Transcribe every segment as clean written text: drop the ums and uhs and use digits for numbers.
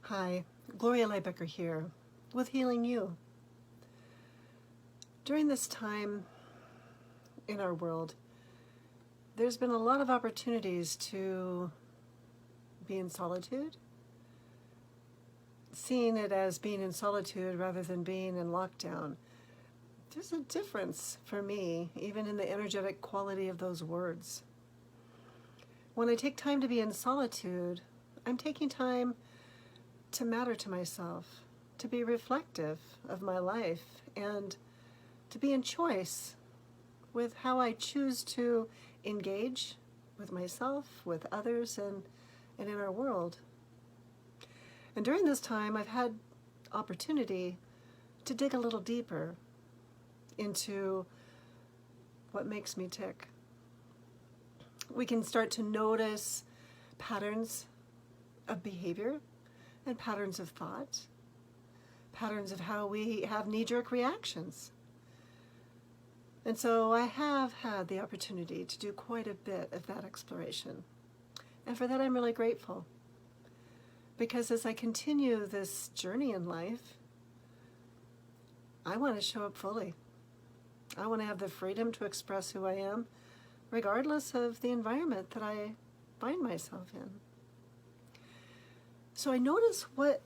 Hi, Gloria Lybecker here with Healing You. During this time in our world, there's been a lot of opportunities to be in solitude, seeing it as being in solitude rather than being in lockdown. There's a difference for me, even in the energetic quality of those words. When I take time to be in solitude, I'm taking time to matter to myself, to be reflective of my life, and to be in choice with how I choose to engage with myself, with others, and in our world. And during this time, I've had opportunity to dig a little deeper into what makes me tick. We can start to notice patterns of behavior and patterns of thought, patterns of how we have knee-jerk reactions. And so I have had the opportunity to do quite a bit of that exploration. And for that, I'm really grateful. Because as I continue this journey in life, I want to show up fully. I want to have the freedom to express who I am, regardless of the environment that I find myself in. So I noticed what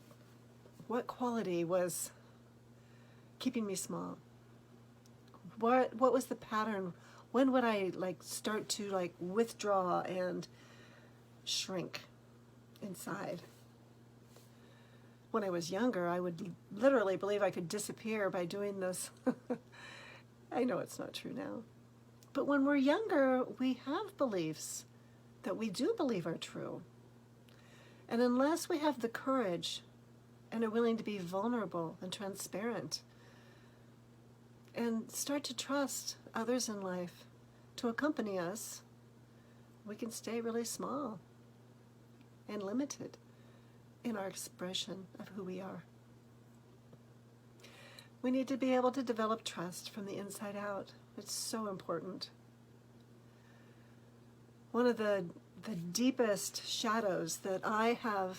quality was keeping me small. What was the pattern? When would I start to withdraw and shrink inside? When I was younger, I would literally believe I could disappear by doing this. I know it's not true now. But when we're younger, we have beliefs that we do believe are true. And unless we have the courage and are willing to be vulnerable and transparent and start to trust others in life to accompany us, we can stay really small and limited in our expression of who we are. We need to be able to develop trust from the inside out. It's so important. One of the deepest shadows that I have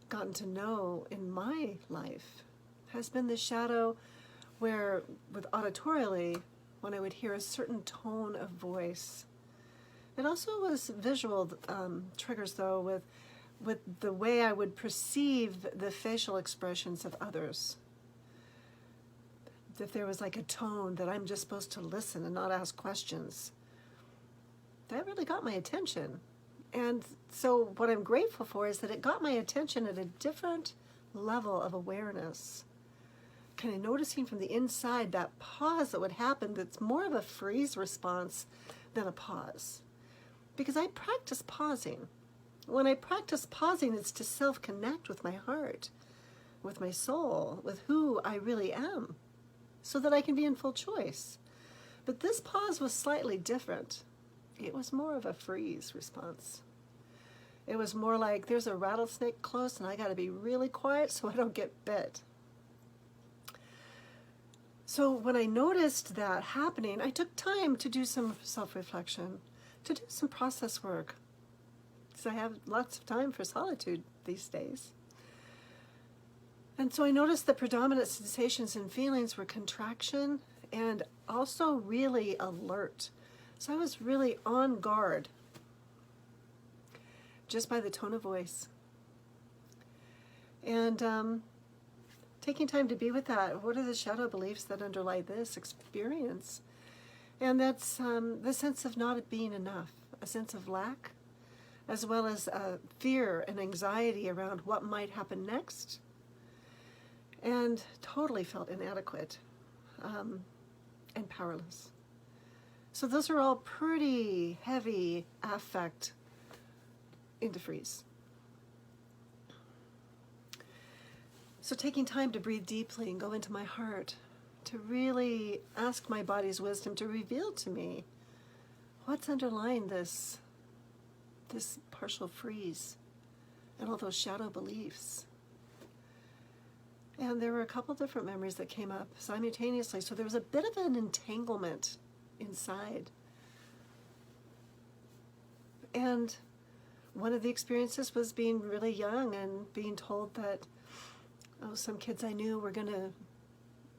gotten to know in my life has been the shadow where, with auditorially, when I would hear a certain tone of voice. It also was visual triggers, though, with the way I would perceive the facial expressions of others. If there was a tone that I'm just supposed to listen and not ask questions, that really got my attention. And so what I'm grateful for is that it got my attention at a different level of awareness. Kind of noticing from the inside that pause that would happen that's more of a freeze response than a pause. Because I practice pausing. When I practice pausing, it's to self-connect with my heart, with my soul, with who I really am, so that I can be in full choice. But this pause was slightly different. It was more of a freeze response. It was more like there's a rattlesnake close and I got to be really quiet so I don't get bit. So when I noticed that happening, I took time to do some self-reflection, to do some process work, because I have lots of time for solitude these days. And so I noticed the predominant sensations and feelings were contraction and also really alert. So I was really on guard just by the tone of voice. And taking time to be with that, what are the shadow beliefs that underlie this experience? And that's the sense of not being enough, a sense of lack, as well as fear and anxiety around what might happen next, and totally felt inadequate and powerless. So those are all pretty heavy affect into freeze. So taking time to breathe deeply and go into my heart, to really ask my body's wisdom to reveal to me what's underlying this partial freeze and all those shadow beliefs. And there were a couple different memories that came up simultaneously. So there was a bit of an entanglement inside. And one of the experiences was being really young and being told that, oh, some kids I knew were going to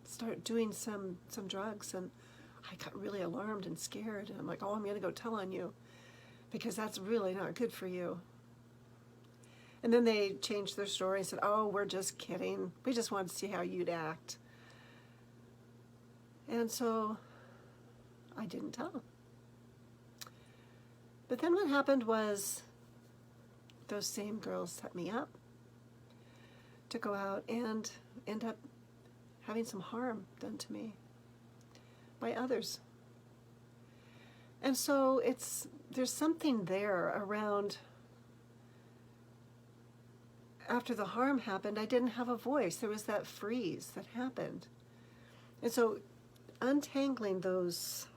start doing some drugs, and I got really alarmed and scared, and I'm like, oh, I'm going to go tell on you because that's really not good for you. And then they changed their story and said, oh, we're just kidding. We just wanted to see how you'd act. And so I didn't tell. But then what happened was those same girls set me up to go out and end up having some harm done to me by others. And so there's something there around, after the harm happened, I didn't have a voice. There was that freeze that happened. And so untangling those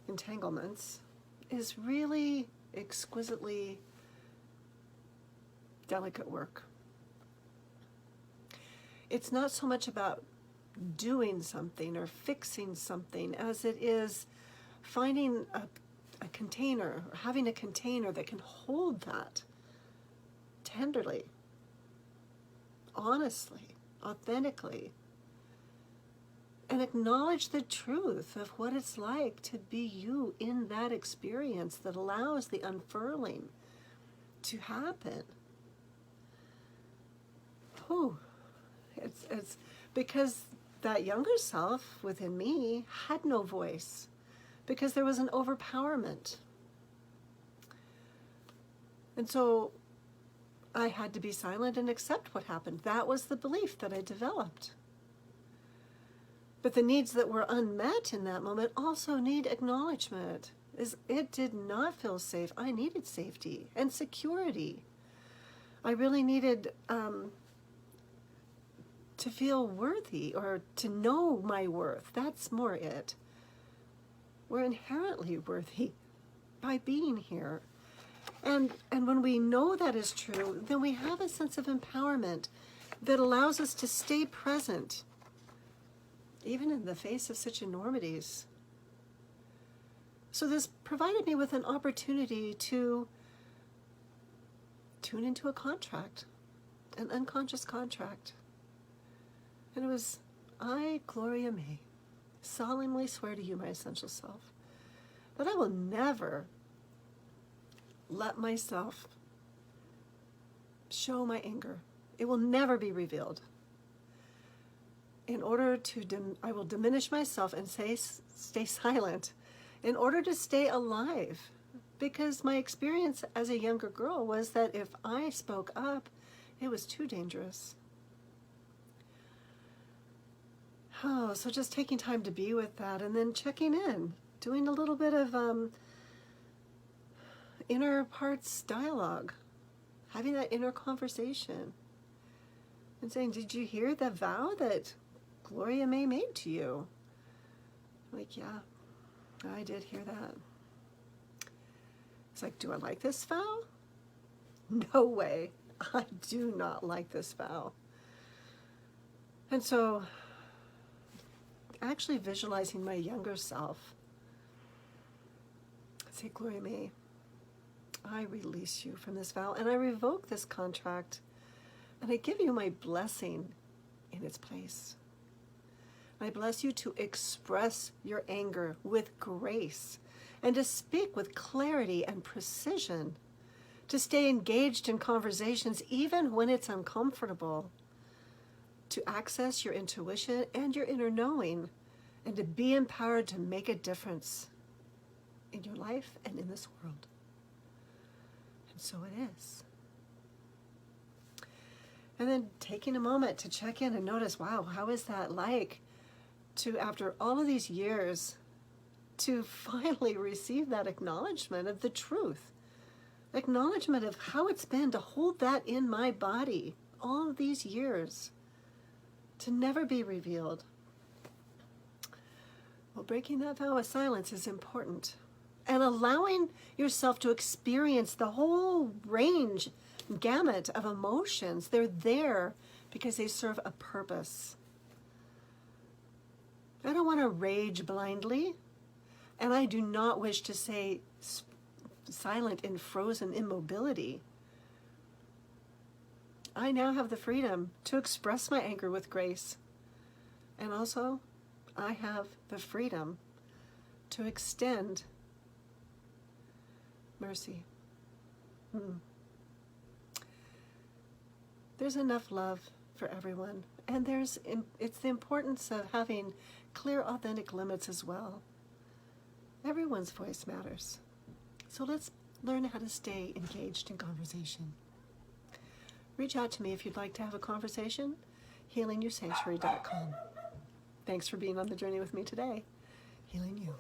entanglements is really exquisitely delicate work. It's not so much about doing something or fixing something as it is finding a container, or having a container that can hold that tenderly, honestly, authentically, and acknowledge the truth of what it's like to be you in that experience that allows the unfurling to happen. Whew. It's because that younger self within me had no voice, because there was an overpowerment. And so I had to be silent and accept what happened. That was the belief that I developed. But the needs that were unmet in that moment also need acknowledgement. It did not feel safe. I needed safety and security. I really needed to feel worthy, or to know my worth. That's more it. We're inherently worthy by being here. And when we know that is true, then we have a sense of empowerment that allows us to stay present, even in the face of such enormities. So this provided me with an opportunity to tune into a contract, an unconscious contract. And it was, I, Gloria May, solemnly swear to you, my essential self, that I will never let myself show my anger. It will never be revealed. In order to, I will diminish myself and stay silent in order to stay alive. Because my experience as a younger girl was that if I spoke up, it was too dangerous. Oh, so just taking time to be with that, and then checking in, doing a little bit of inner parts dialogue, having that inner conversation, and saying, did you hear the vow that Gloria May made to you? Like, yeah, I did hear that. It's like, do I like this vow? No way. I do not like this vow. And so actually visualizing my younger self, I'd say, Gloria May, I release you from this vow, and I revoke this contract, and I give you my blessing in its place. I bless you to express your anger with grace, and to speak with clarity and precision, to stay engaged in conversations even when it's uncomfortable, to access your intuition and your inner knowing, and to be empowered to make a difference in your life and in this world. And so it is. And then taking a moment to check in and notice, wow, how is that like to, after all of these years, to finally receive that acknowledgement of the truth, acknowledgement of how it's been to hold that in my body all of these years, to never be revealed. Well, breaking that vow of silence is important. And allowing yourself to experience the whole range, gamut of emotions, they're there because they serve a purpose. I don't want to rage blindly, and I do not wish to say silent in frozen immobility. I now have the freedom to express my anger with grace. And also, I have the freedom to extend mercy. There's enough love for everyone, and it's the importance of having clear, authentic limits as well. Everyone's voice matters. So let's learn how to stay engaged in conversation. Reach out to me if you'd like to have a conversation, healingyoursanctuary.com. Thanks for being on the journey with me today. Healing you.